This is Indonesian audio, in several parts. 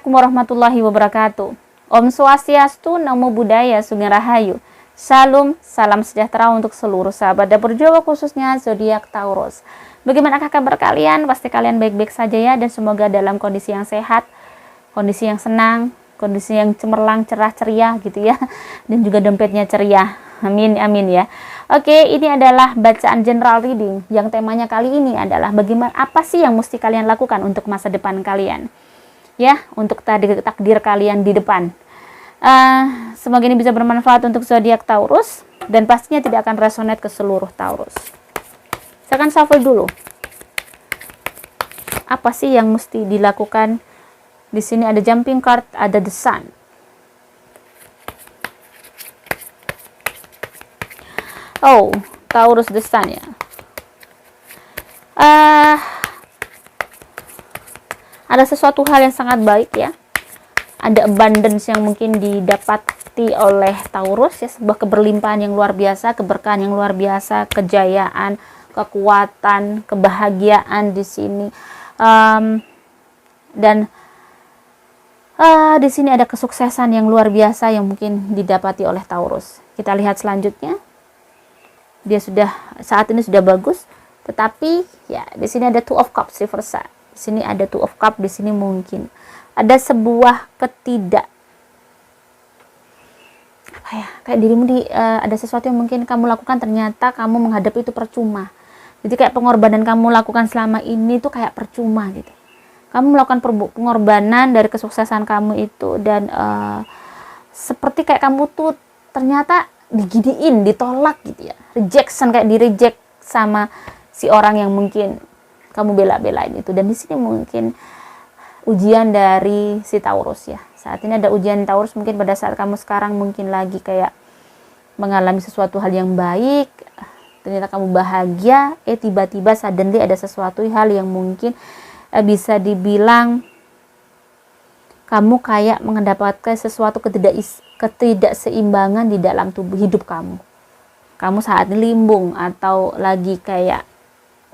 Assalamualaikum warahmatullahi wabarakatuh. Om Swastiastu, Namo Buddhaya, Sugeng Rahayu. Salam, salam sejahtera untuk seluruh sahabat dapur Jawa, khususnya zodiak Taurus. Bagaimana kabar kalian? Pasti kalian baik-baik saja ya, dan semoga dalam kondisi yang sehat, kondisi yang senang, kondisi yang cemerlang, cerah, ceria gitu ya, dan juga dompetnya ceria. Amin, amin ya. Oke, ini adalah bacaan general reading yang temanya kali ini adalah bagaimana, apa sih yang mesti kalian lakukan untuk masa depan kalian, ya, untuk takdir kalian di depan. Semoga ini bisa bermanfaat untuk zodiak Taurus dan pastinya tidak akan resonate ke seluruh Taurus. Saya akan shuffle dulu. Apa sih yang mesti dilakukan? Di sini ada jumping card, ada the sun. Oh, Taurus the sun ya. Ada sesuatu hal yang sangat baik ya. Ada abundance yang mungkin didapati oleh Taurus ya, sebuah keberlimpahan yang luar biasa, keberkahan yang luar biasa, kejayaan, kekuatan, kebahagiaan di sini. Di sini ada kesuksesan yang luar biasa yang mungkin didapati oleh Taurus. Kita lihat selanjutnya. Dia saat ini sudah bagus, tetapi ya di sini ada Two of Cups reverse. Di sini ada Two of Cups, di sini mungkin ada sebuah kayak dirimu ada sesuatu yang mungkin kamu lakukan, ternyata kamu menghadapi itu percuma. Jadi kayak pengorbanan kamu lakukan selama ini tuh kayak percuma gitu. Kamu melakukan pengorbanan dari kesuksesan kamu itu, dan seperti kayak kamu tuh ternyata diginiin, ditolak gitu ya, rejection, kayak di-reject sama si orang yang mungkin kamu bela-belain itu. Dan di sini mungkin ujian dari si Taurus ya. Saat ini ada ujian Taurus, mungkin pada saat kamu sekarang mungkin lagi kayak mengalami sesuatu hal yang baik, ternyata kamu bahagia, tiba-tiba suddenly ada sesuatu hal yang mungkin bisa dibilang kamu kayak mendapatkan sesuatu ketidakseimbangan di dalam tubuh hidup kamu. Kamu saat ini limbung atau lagi kayak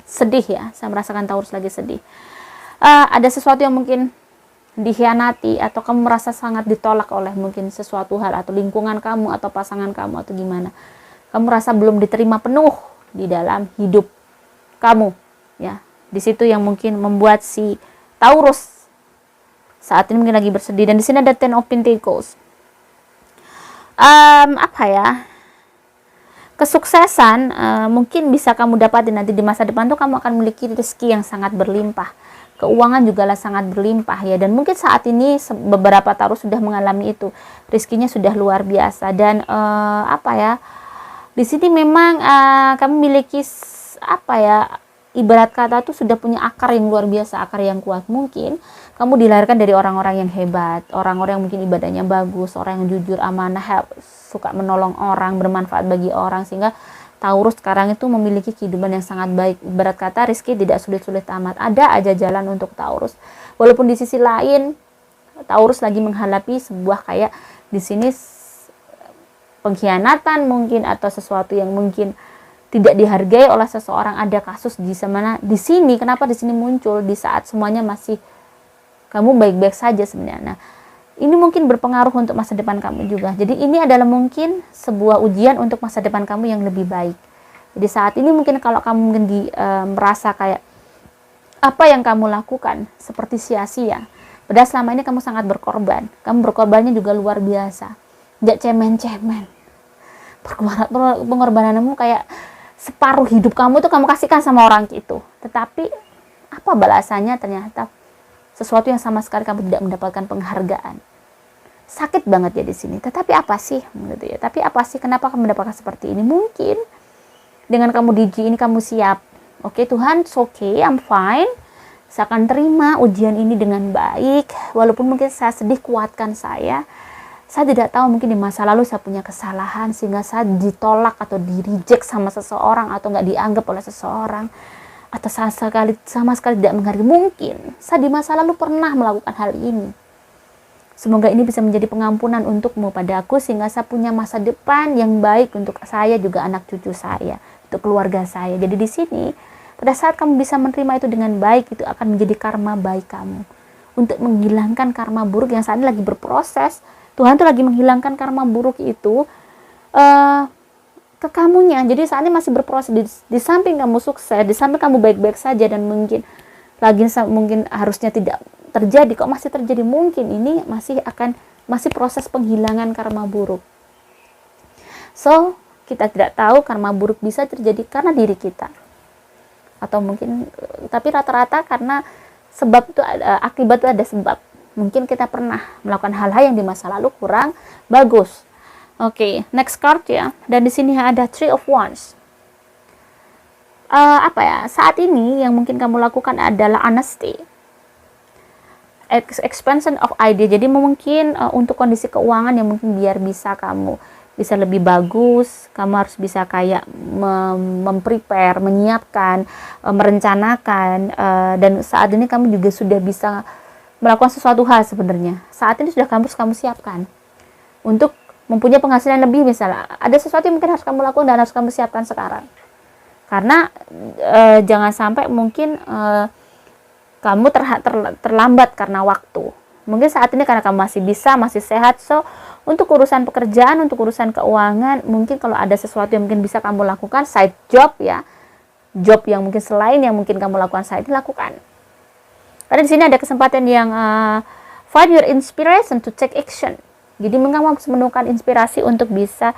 sedih ya. Saya merasakan Taurus lagi sedih. Ada sesuatu yang mungkin dikhianati, atau kamu merasa sangat ditolak oleh mungkin sesuatu hal, atau lingkungan kamu, atau pasangan kamu, atau gimana. Kamu merasa belum diterima penuh di dalam hidup kamu ya. Di situ yang mungkin membuat si Taurus saat ini mungkin lagi bersedih. Dan di sini ada Ten of Pentacles. Kesuksesan mungkin bisa kamu dapatin nanti di masa depan tuh. Kamu akan memiliki rezeki yang sangat berlimpah, keuangan juga lah sangat berlimpah ya. Dan mungkin saat ini beberapa Taurus sudah mengalami itu, rezekinya sudah luar biasa. Dan di sini memang kamu memiliki ibarat kata tuh sudah punya akar yang luar biasa, akar yang kuat. Mungkin kamu dilahirkan dari orang-orang yang hebat, orang-orang yang mungkin ibadahnya bagus, orang yang jujur, amanah, suka menolong orang, bermanfaat bagi orang, sehingga Taurus sekarang itu memiliki kehidupan yang sangat baik. Ibarat kata rezeki tidak sulit-sulit amat, ada aja jalan untuk Taurus. Walaupun di sisi lain Taurus lagi menghadapi sebuah kayak di sini pengkhianatan mungkin, atau sesuatu yang mungkin tidak dihargai oleh seseorang. Ada kasus di mana di sini, kenapa di sini muncul di saat semuanya masih kamu baik-baik saja sebenarnya. Nah, ini mungkin berpengaruh untuk masa depan kamu juga. Jadi ini adalah mungkin sebuah ujian untuk masa depan kamu yang lebih baik. Jadi saat ini mungkin kalau kamu mungkin merasa kayak apa yang kamu lakukan seperti sia-sia, padahal selama ini kamu sangat berkorban. Kamu berkorbannya juga luar biasa, nggak cemen-cemen. Pengorbananmu kayak separuh hidup kamu tuh kamu kasihkan sama orang itu. Tetapi apa balasannya? Ternyata sesuatu yang sama sekali kamu tidak mendapatkan penghargaan. Sakit banget ya di sini. Tetapi apa sih gitu ya? Tapi apa sih, kenapa kamu mendapatkan seperti ini? Mungkin dengan kamu diuji ini kamu siap. Oke, Tuhan, it's okay, I'm fine. Saya akan terima ujian ini dengan baik. Walaupun mungkin saya sedih, kuatkan saya. Saya tidak tahu, mungkin di masa lalu saya punya kesalahan sehingga saya ditolak atau di-reject sama seseorang, atau nggak dianggap oleh seseorang, atau sama sekali tidak menghargai. Mungkin saya di masa lalu pernah melakukan hal ini. Semoga ini bisa menjadi pengampunan untukmu padaku, sehingga saya punya masa depan yang baik untuk saya, juga anak cucu saya, untuk keluarga saya. Jadi di sini pada saat kamu bisa menerima itu dengan baik, itu akan menjadi karma baik kamu untuk menghilangkan karma buruk yang saat ini lagi berproses. Tuhan tuh lagi menghilangkan karma buruk itu ke kamunya. Jadi saat ini masih berproses, di samping kamu sukses, di samping kamu baik-baik saja, dan mungkin harusnya tidak terjadi, kok masih terjadi, mungkin ini masih proses penghilangan karma buruk. So kita tidak tahu karma buruk bisa terjadi karena diri kita, atau mungkin, tapi rata-rata karena sebab itu akibat itu ada sebab. Mungkin kita pernah melakukan hal-hal yang di masa lalu kurang bagus. Oke, next card ya. Dan di sini ada Three of Wands. Saat ini yang mungkin kamu lakukan adalah honesty, expansion of idea. Jadi mungkin untuk kondisi keuangan yang mungkin biar bisa kamu bisa lebih bagus, kamu harus bisa kayak memprepare, menyiapkan, merencanakan, dan saat ini kamu juga sudah bisa melakukan sesuatu hal sebenarnya. Saat ini sudah kamu siapkan untuk mempunyai penghasilan lebih. Misalnya ada sesuatu yang mungkin harus kamu lakukan dan harus kamu siapkan sekarang, karena jangan sampai mungkin kamu terlambat karena waktu. Mungkin saat ini karena kamu masih sehat, so untuk urusan pekerjaan, untuk urusan keuangan, mungkin kalau ada sesuatu yang mungkin bisa kamu lakukan, side job ya, job yang mungkin selain yang mungkin kamu lakukan saat ini, lakukan. Karena di sini ada kesempatan yang find your inspiration to take action. Jadi kamu harus menemukan inspirasi untuk bisa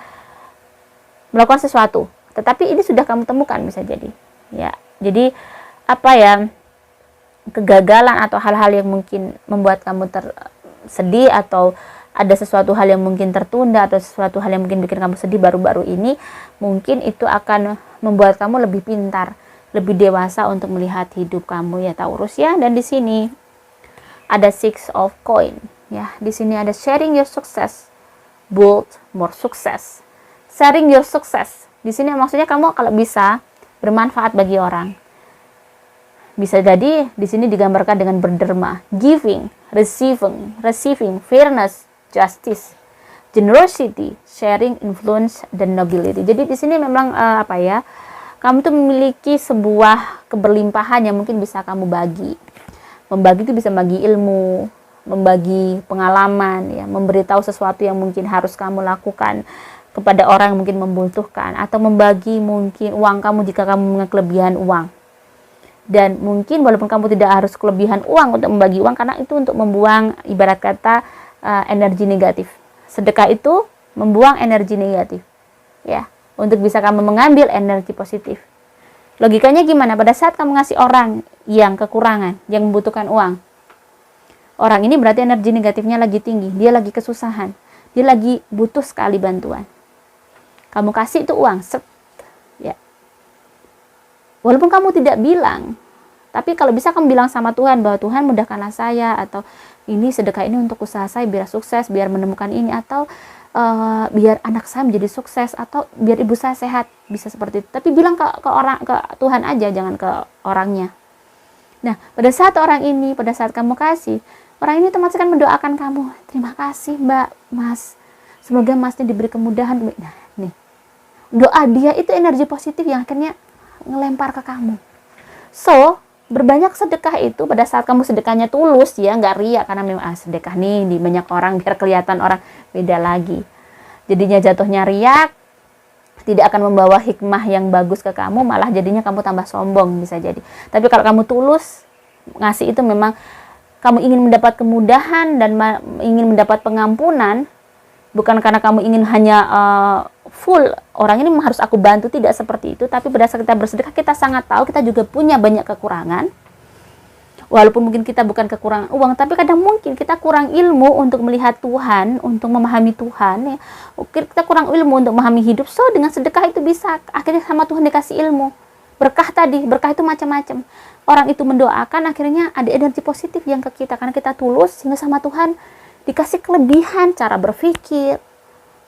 melakukan sesuatu. Tetapi ini sudah kamu temukan, bisa jadi. Ya, jadi kegagalan atau hal-hal yang mungkin membuat kamu sedih, atau ada sesuatu hal yang mungkin tertunda, atau sesuatu hal yang mungkin bikin kamu sedih baru-baru ini, mungkin itu akan membuat kamu lebih pintar, lebih dewasa untuk melihat hidup kamu ya Taurus ya. Dan di sini ada Six of Coin. Ya, di sini ada sharing your success, build more success. Sharing your success. Di sini maksudnya kamu kalau bisa bermanfaat bagi orang. Bisa jadi di sini digambarkan dengan berderma, giving, receiving, fairness, justice, generosity, sharing, influence, dan nobility. Jadi di sini memang kamu tuh memiliki sebuah keberlimpahan yang mungkin bisa kamu bagi. Membagi itu bisa membagi ilmu, membagi pengalaman, ya, memberitahu sesuatu yang mungkin harus kamu lakukan kepada orang yang mungkin membutuhkan, atau membagi mungkin uang kamu jika kamu punya kelebihan uang. Dan mungkin walaupun kamu tidak harus kelebihan uang untuk membagi uang, karena itu untuk membuang ibarat kata energi negatif. Sedekah itu membuang energi negatif, ya, untuk bisa kamu mengambil energi positif. Logikanya gimana? Pada saat kamu ngasih orang yang kekurangan, yang membutuhkan uang, orang ini berarti energi negatifnya lagi tinggi, dia lagi kesusahan, dia lagi butuh sekali bantuan. Kamu kasih itu uang, ya. Walaupun kamu tidak bilang, tapi kalau bisa kamu bilang sama Tuhan bahwa Tuhan mudahkanlah saya, atau ini sedekah ini untuk usaha saya biar sukses, biar menemukan ini, atau biar anak saya menjadi sukses, atau biar ibu saya sehat, bisa seperti itu. Tapi bilang ke Tuhan aja, jangan ke orangnya. Nah, pada saat kamu kasih, orang ini otomatis kan mendoakan kamu. Terima kasih Mbak, Mas. Semoga Masnya diberi kemudahan. Nah, nih. Doa dia itu energi positif yang akhirnya ngelempar ke kamu. So, berbanyak sedekah itu pada saat kamu sedekahnya tulus ya, nggak riak, karena memang sedekah nih di banyak orang biar kelihatan orang, beda lagi. Jadinya jatuhnya riak, tidak akan membawa hikmah yang bagus ke kamu, malah jadinya kamu tambah sombong, bisa jadi. Tapi kalau kamu tulus ngasih itu, memang kamu ingin mendapat kemudahan dan ingin mendapat pengampunan, bukan karena kamu ingin hanya full orang ini harus aku bantu, tidak seperti itu. Tapi pada saat kita bersedekah, kita sangat tahu kita juga punya banyak kekurangan. Walaupun mungkin kita bukan kekurangan uang, tapi kadang mungkin kita kurang ilmu untuk melihat Tuhan, untuk memahami Tuhan, ya. Kita kurang ilmu untuk memahami hidup. So dengan sedekah itu bisa akhirnya sama Tuhan dikasih ilmu. Berkah itu macam-macam. Orang itu mendoakan, akhirnya ada energi positif yang ke kita karena kita tulus, sehingga sama Tuhan dikasih kelebihan cara berpikir,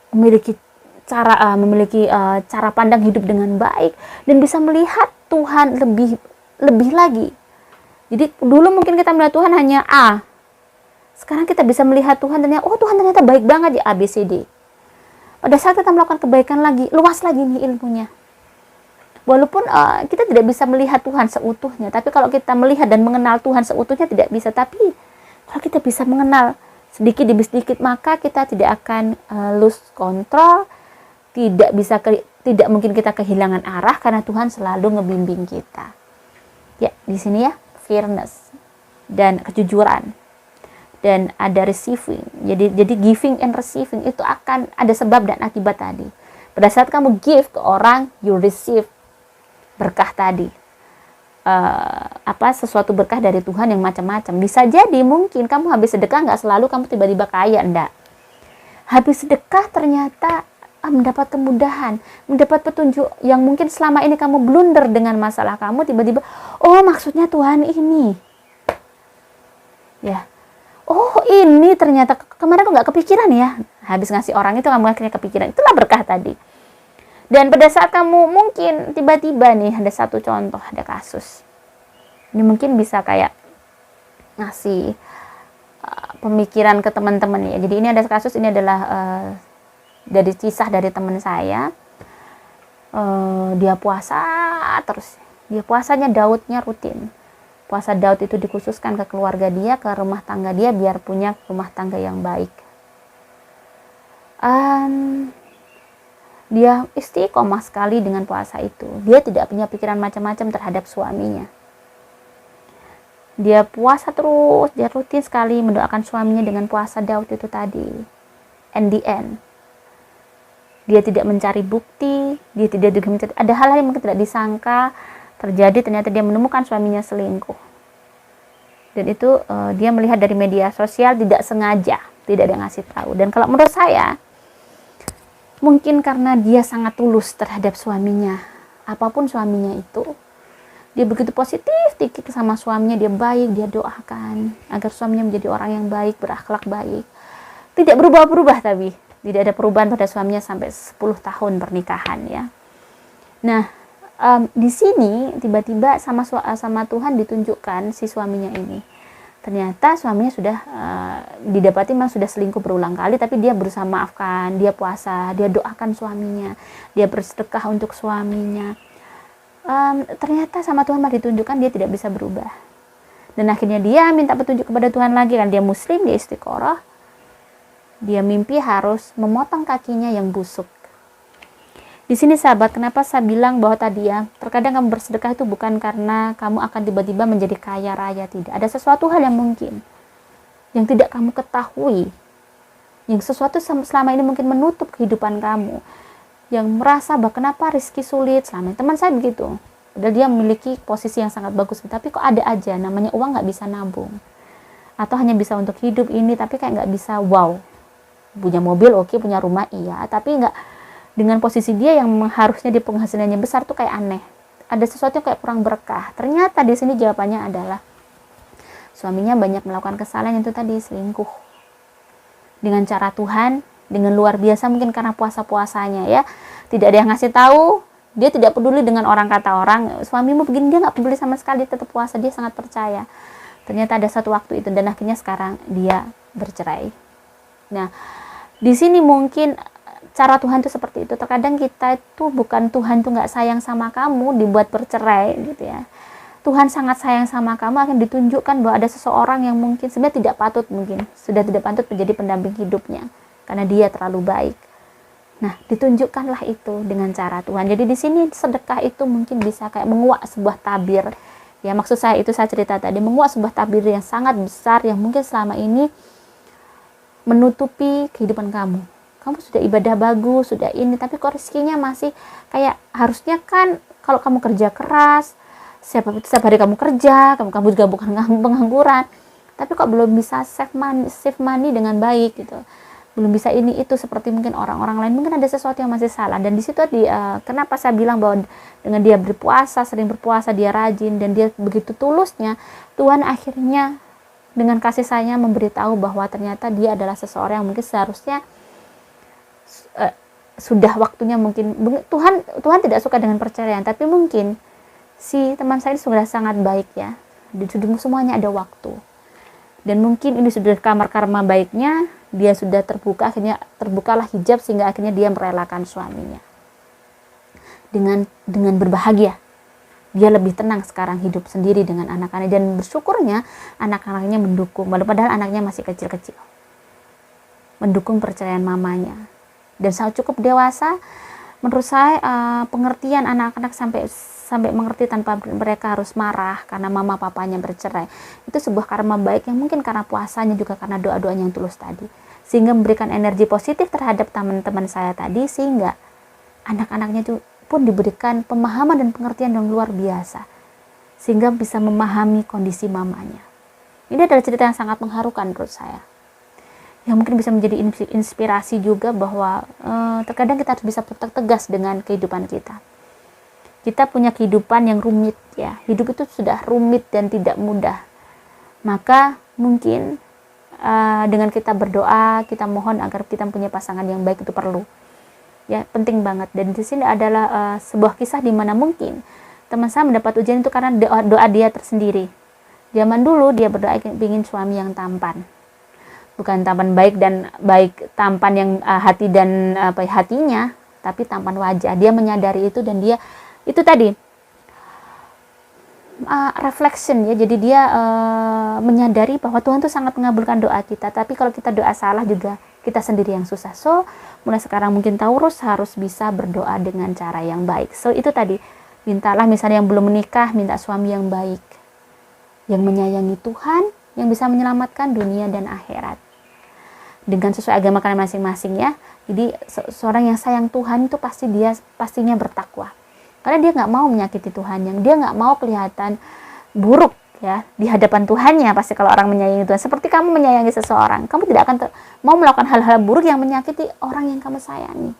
memiliki cara pandang hidup dengan baik, dan bisa melihat Tuhan lebih lagi. Jadi dulu mungkin kita melihat Tuhan hanya A, sekarang kita bisa melihat Tuhan ternyata, oh Tuhan ternyata baik banget ya, A, B, C, D. Pada saat kita melakukan kebaikan lagi, luas lagi nih ilmunya. Walaupun kita tidak bisa melihat Tuhan seutuhnya, tapi kalau kita melihat dan mengenal Tuhan seutuhnya tidak bisa, tapi Kalau kita bisa mengenal sedikit demi sedikit, maka kita tidak akan lose kontrol, tidak mungkin kita kehilangan arah karena Tuhan selalu ngebimbing kita. Ya, di sini ya, fairness dan kejujuran. Dan ada receiving. Jadi giving and receiving itu akan ada sebab dan akibat tadi. Pada saat kamu give ke orang, you receive berkah tadi. Sesuatu berkah dari Tuhan yang macam-macam. Bisa jadi mungkin kamu habis sedekah nggak selalu kamu tiba-tiba kaya, enggak. Habis sedekah ternyata mendapat kemudahan, mendapat petunjuk yang mungkin selama ini kamu blunder dengan masalah kamu, tiba-tiba oh maksudnya Tuhan ini. Ya. Oh ini ternyata kemarin aku nggak kepikiran ya. Habis ngasih orang itu kamu akhirnya kepikiran. Itulah berkah tadi. Dan pada saat kamu mungkin tiba-tiba nih ada satu contoh, ada kasus. Ini mungkin bisa kayak ngasih pemikiran ke teman-teman ya. Jadi ini ada kasus, ini adalah dari kisah dari teman saya. Dia puasa terus. Dia puasanya Daudnya rutin. Puasa Daud itu dikhususkan ke keluarga dia, ke rumah tangga dia, biar punya rumah tangga yang baik. Dia istiqomah sekali dengan puasa itu. Dia tidak punya pikiran macam-macam terhadap suaminya. Dia puasa terus, dia rutin sekali mendoakan suaminya dengan puasa Daud itu tadi. And the end, dia tidak mencari bukti, dia tidak juga mencari, ada hal-hal yang mungkin tidak disangka terjadi, ternyata dia menemukan suaminya selingkuh. Dan itu dia melihat dari media sosial, tidak sengaja, tidak ada yang ngasih tahu. Dan kalau menurut saya, mungkin karena dia sangat tulus terhadap suaminya, apapun suaminya itu, dia begitu positif dikit sama suaminya, dia baik, dia doakan agar suaminya menjadi orang yang baik, berakhlak baik. Tidak berubah-berubah, tapi tidak ada perubahan pada suaminya sampai 10 tahun pernikahan ya. Nah, di sini tiba-tiba sama Tuhan ditunjukkan si suaminya ini. Ternyata suaminya sudah didapati memang sudah selingkuh berulang kali, tapi dia berusaha maafkan, dia puasa, dia doakan suaminya, dia bersedekah untuk suaminya. Ternyata sama Tuhan malah ditunjukkan dia tidak bisa berubah. Dan akhirnya dia minta petunjuk kepada Tuhan lagi, kan dia muslim, dia istiqoroh. Dia mimpi harus memotong kakinya yang busuk. Di sini sahabat, kenapa saya bilang bahwa tadi ya, terkadang kamu bersedekah itu bukan karena kamu akan tiba-tiba menjadi kaya raya, tidak. Ada sesuatu hal yang mungkin, yang tidak kamu ketahui, yang sesuatu selama ini mungkin menutup kehidupan kamu, yang merasa bahwa kenapa rezeki sulit selama ini. Teman saya begitu, padahal dia memiliki posisi yang sangat bagus, tapi kok ada aja, namanya uang nggak bisa nabung, atau hanya bisa untuk hidup ini, tapi kayak nggak bisa wow, punya mobil oke, punya rumah iya, tapi nggak dengan posisi dia yang harusnya di penghasilannya besar tuh kayak aneh. Ada sesuatu yang kayak kurang berkah. Ternyata di sini jawabannya adalah suaminya banyak melakukan kesalahan itu tadi, selingkuh. Dengan cara Tuhan, dengan luar biasa mungkin karena puasa-puasanya ya. Tidak ada yang ngasih tahu, dia tidak peduli dengan orang kata orang, suamimu begini, dia nggak peduli sama sekali, tetap puasa, dia sangat percaya. Ternyata ada satu waktu itu dan akhirnya sekarang dia bercerai. Nah, di sini mungkin cara Tuhan itu seperti itu. Terkadang kita itu bukan Tuhan tuh nggak sayang sama kamu dibuat bercerai gitu ya. Tuhan sangat sayang sama kamu, akan ditunjukkan bahwa ada seseorang yang mungkin sebenarnya tidak patut, mungkin sudah tidak patut menjadi pendamping hidupnya karena dia terlalu baik. Nah, ditunjukkanlah itu dengan cara Tuhan. Jadi di sini sedekah itu mungkin bisa kayak menguak sebuah tabir. Ya, maksud saya itu saya cerita tadi, menguak sebuah tabir yang sangat besar yang mungkin selama ini menutupi kehidupan kamu. Kamu sudah ibadah bagus, sudah ini, tapi kok rezekinya masih kayak harusnya kan kalau kamu kerja keras, setiap hari kamu kerja, kamu juga bukan pengangguran, tapi kok belum bisa save money dengan baik gitu, belum bisa ini itu seperti mungkin orang-orang lain, mungkin ada sesuatu yang masih salah. Dan di situ kenapa saya bilang bahwa dengan dia berpuasa, sering berpuasa, dia rajin dan dia begitu tulusnya, Tuhan akhirnya dengan kasih sayangnya memberitahu bahwa ternyata dia adalah seseorang yang mungkin seharusnya sudah waktunya, mungkin Tuhan tidak suka dengan perceraian, tapi mungkin si teman saya ini sudah sangat baik ya, di semuanya ada waktu, dan mungkin ini sudah kamar karma baiknya, dia sudah terbuka, akhirnya terbukalah hijab sehingga akhirnya dia merelakan suaminya dengan berbahagia. dia lebih tenang sekarang hidup sendiri dengan anak-anaknya, dan bersyukurnya anak-anaknya mendukung, padahal anaknya masih kecil-kecil, mendukung perceraian mamanya. Dan saat cukup dewasa, menurut saya pengertian anak-anak sampai mengerti tanpa mereka harus marah karena mama papanya bercerai, itu sebuah karma baik yang mungkin karena puasanya, juga karena doa-doanya yang tulus tadi, sehingga memberikan energi positif terhadap teman-teman saya tadi, sehingga anak-anaknya itu pun diberikan pemahaman dan pengertian yang luar biasa, sehingga bisa memahami kondisi mamanya. Ini adalah cerita yang sangat mengharukan menurut saya, yang mungkin bisa menjadi inspirasi juga bahwa terkadang kita harus bisa bertindak tegas dengan kehidupan kita. Kita punya kehidupan yang rumit ya, hidup itu sudah rumit dan tidak mudah. Maka mungkin dengan kita berdoa, kita mohon agar kita punya pasangan yang baik, itu perlu. Ya, penting banget. Dan di sini adalah sebuah kisah di mana mungkin teman saya mendapat ujian itu karena doa dia tersendiri. Zaman dulu dia berdoa ingin suami yang tampan. Bukan tampan baik dan tampan yang hati dan hatinya, tapi tampan wajah. Dia menyadari itu, dan dia itu tadi reflection ya. Jadi dia menyadari bahwa Tuhan tuh sangat mengabulkan doa kita, tapi kalau kita doa salah juga kita sendiri yang susah. So mulai sekarang mungkin Taurus harus bisa berdoa dengan cara yang baik. So itu tadi, mintalah misalnya yang belum menikah, minta suami yang baik, yang menyayangi Tuhan, yang bisa menyelamatkan dunia dan akhirat dengan sesuai agama kalian masing-masing ya. Jadi seorang yang sayang Tuhan itu pastinya bertakwa, karena dia nggak mau menyakiti Tuhan, yang dia nggak mau kelihatan buruk ya di hadapan Tuhannya. Pasti kalau orang menyayangi Tuhan, seperti kamu menyayangi seseorang, kamu tidak akan mau melakukan hal-hal buruk yang menyakiti orang yang kamu sayangi.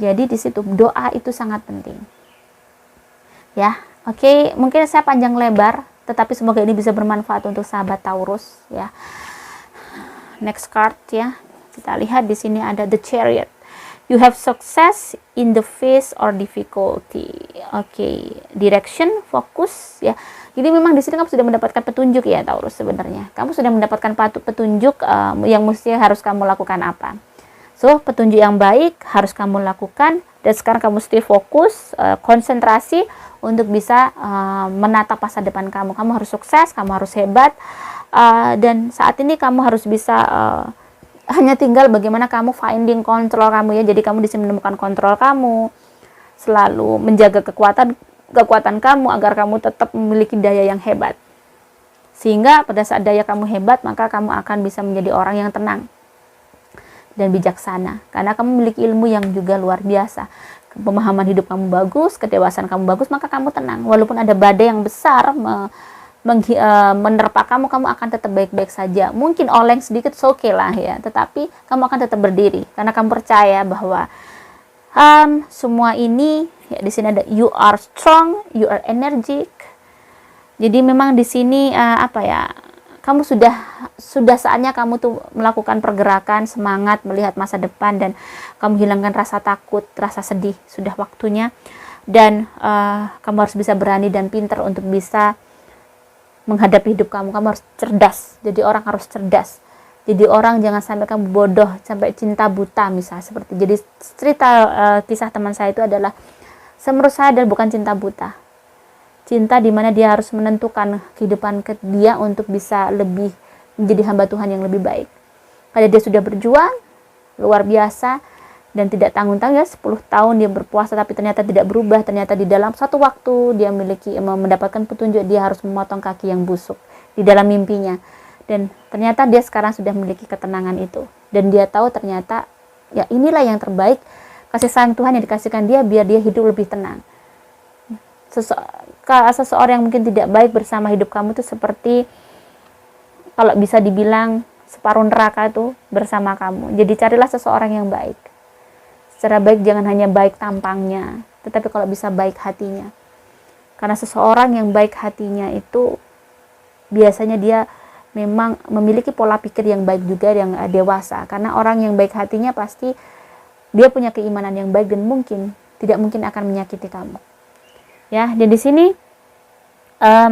Jadi di situ doa itu sangat penting ya. Oke, mungkin saya panjang lebar, tetapi semoga ini bisa bermanfaat untuk sahabat Taurus ya. Next card ya, kita lihat di sini ada the Chariot. You have success in the face or difficulty. Oke, direction, fokus ya. Jadi memang di sini kamu sudah mendapatkan petunjuk ya Taurus. Sebenarnya kamu sudah mendapatkan petunjuk yang mesti harus kamu lakukan apa. So petunjuk yang baik harus kamu lakukan, dan sekarang kamu stay fokus, konsentrasi untuk bisa menatap masa depan kamu. Kamu harus sukses, kamu harus hebat, dan saat ini kamu harus bisa hanya tinggal bagaimana kamu finding control kamu ya. Jadi kamu bisa menemukan kontrol kamu, selalu menjaga kekuatan kamu agar kamu tetap memiliki daya yang hebat, sehingga pada saat daya kamu hebat, maka kamu akan bisa menjadi orang yang tenang dan bijaksana, karena kamu memiliki ilmu yang juga luar biasa. Pemahaman hidup kamu bagus, kedewasaan kamu bagus, maka kamu tenang. Walaupun ada badai yang besar menerpa kamu akan tetap baik-baik saja. Mungkin oleng sedikit, oke lah ya, tetapi kamu akan tetap berdiri karena kamu percaya bahwa semua ini ya, di sini ada you are strong, you are energetic. Jadi memang di sini kamu sudah saatnya kamu tuh melakukan pergerakan, semangat melihat masa depan, dan kamu hilangkan rasa takut, rasa sedih. Sudah waktunya, dan kamu harus bisa berani dan pintar untuk bisa menghadapi hidup kamu. Kamu harus cerdas. Jadi orang harus cerdas. Jadi orang jangan sampai kamu bodoh sampai cinta buta misalnya seperti. Jadi cerita kisah teman saya itu adalah, menurut saya adalah bukan cinta buta. Cinta di mana dia harus menentukan kehidupan dia untuk bisa lebih menjadi hamba Tuhan yang lebih baik. Karena dia sudah berjuang luar biasa dan tidak tanggung-tanggung ya, 10 tahun dia berpuasa tapi ternyata tidak berubah. Ternyata di dalam satu waktu dia mendapatkan petunjuk, dia harus memotong kaki yang busuk di dalam mimpinya. Dan ternyata dia sekarang sudah memiliki ketenangan itu. Dan dia tahu ternyata ya inilah yang terbaik, kasih sayang Tuhan yang dikasihkan dia biar dia hidup lebih tenang. Seseorang yang mungkin tidak baik bersama hidup kamu itu seperti, kalau bisa dibilang, separuh neraka itu bersama kamu. Jadi carilah seseorang yang baik. Secara baik jangan hanya baik tampangnya, tetapi kalau bisa baik hatinya. Karena seseorang yang baik hatinya itu biasanya dia memang memiliki pola pikir yang baik juga, yang dewasa. Karena orang yang baik hatinya pasti dia punya keimanan yang baik dan tidak mungkin akan menyakiti kamu. Ya, dan di sini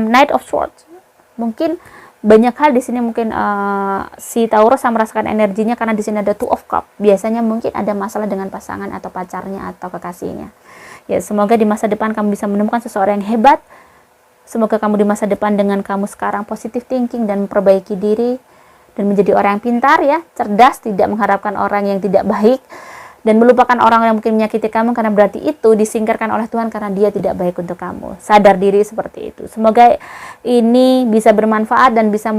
Knight of Swords. Mungkin banyak hal di sini mungkin si Taurus yang merasakan energinya karena di sini ada Two of Cup. Biasanya mungkin ada masalah dengan pasangan atau pacarnya atau kekasihnya. Ya, semoga di masa depan kamu bisa menemukan seseorang yang hebat. Semoga kamu di masa depan dengan kamu sekarang positive thinking dan memperbaiki diri dan menjadi orang yang pintar ya, cerdas, tidak mengharapkan orang yang tidak baik dan melupakan orang yang mungkin menyakiti kamu, karena berarti itu disingkirkan oleh Tuhan karena dia tidak baik untuk kamu. Sadar diri seperti itu. Semoga ini bisa bermanfaat dan bisa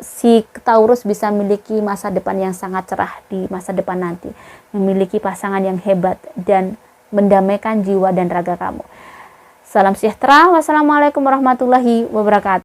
si Taurus bisa memiliki masa depan yang sangat cerah di masa depan nanti, memiliki pasangan yang hebat dan mendamaikan jiwa dan raga kamu. Salam sejahtera. Wassalamualaikum warahmatullahi wabarakatuh.